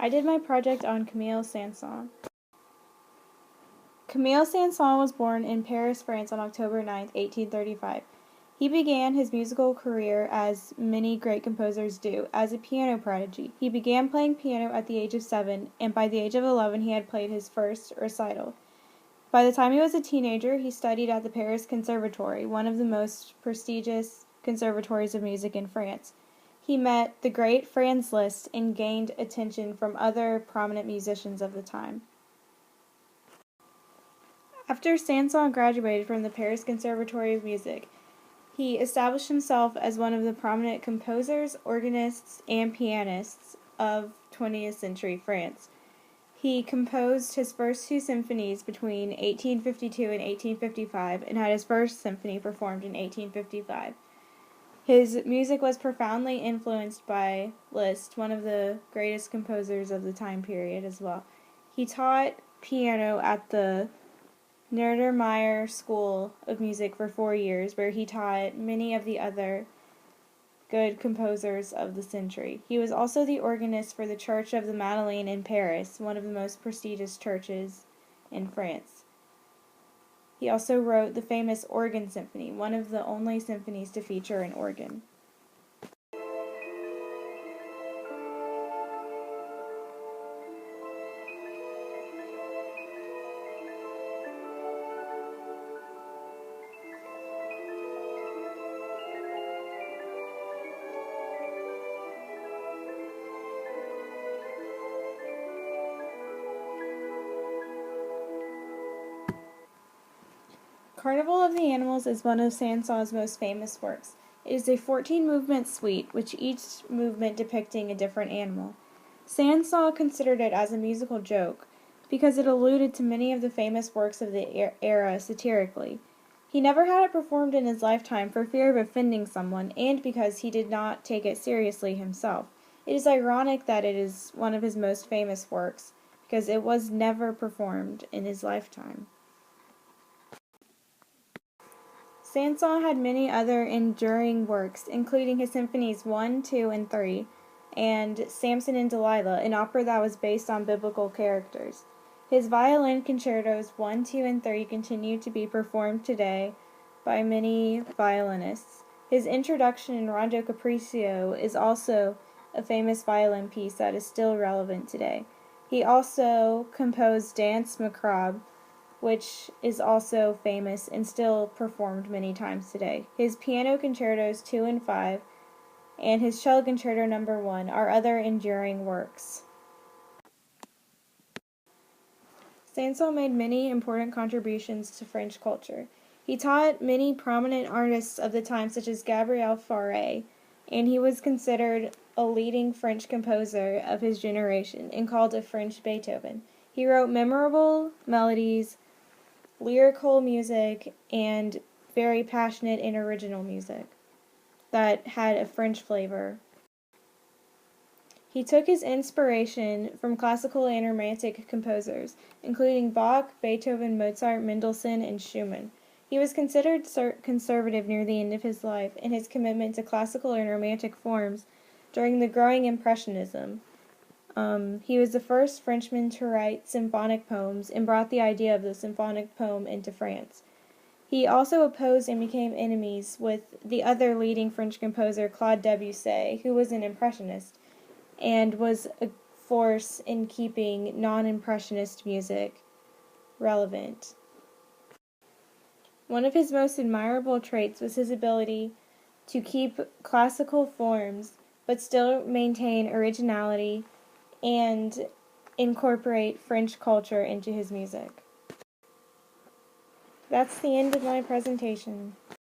I did my project on Camille Saint-Saëns. Camille Saint-Saëns was born in Paris, France on October 9, 1835. He began his musical career, as many great composers do, as a piano prodigy. He began playing piano at the age of 7, and by the age of 11 he had played his first recital. By the time he was a teenager, he studied at the Paris Conservatory, one of the most prestigious conservatories of music in France. He met the great Franz Liszt and gained attention from other prominent musicians of the time. After Saint-Saëns graduated from the Paris Conservatory of Music, he established himself as one of the prominent composers, organists, and pianists of 20th century France. He composed his first two symphonies between 1852 and 1855 and had his first symphony performed in 1855. His music was profoundly influenced by Liszt, one of the greatest composers of the time period as well. He taught piano at the Niedermeyer School of Music for 4 years, where he taught many of the other good composers of the century. He was also the organist for the Church of the Madeleine in Paris, one of the most prestigious churches in France. He also wrote the famous Organ Symphony, one of the only symphonies to feature an organ. Carnival of the Animals is one of Saint-Saëns' most famous works. It is a 14-movement suite, with each movement depicting a different animal. Saint-Saëns considered it as a musical joke, because it alluded to many of the famous works of the era satirically. He never had it performed in his lifetime for fear of offending someone, and because he did not take it seriously himself. It is ironic that it is one of his most famous works, because it was never performed in his lifetime. Saint-Saëns had many other enduring works, including his symphonies 1, 2, and 3, and Samson and Delilah, an opera that was based on biblical characters. His violin concertos 1, 2, and 3 continue to be performed today by many violinists. His introduction in Rondo Capriccio is also a famous violin piece that is still relevant today. He also composed Danse Macabre, which is also famous and still performed many times today. His piano concertos 2 and 5 and his cello concerto No. 1 are other enduring works. Saint-Saëns made many important contributions to French culture. He taught many prominent artists of the time, such as Gabriel Fauré, and he was considered a leading French composer of his generation and called a French Beethoven. He wrote memorable melodies, lyrical music, and very passionate and original music that had a French flavor. He took his inspiration from classical and romantic composers, including Bach, Beethoven, Mozart, Mendelssohn, and Schumann. He was considered conservative near the end of his life in his commitment to classical and romantic forms during the growing Impressionism. He was the first Frenchman to write symphonic poems and brought the idea of the symphonic poem into France. He also opposed and became enemies with the other leading French composer, Claude Debussy, who was an Impressionist and was a force in keeping non-Impressionist music relevant. One of his most admirable traits was his ability to keep classical forms but still maintain originality and incorporate French culture into his music. That's the end of my presentation.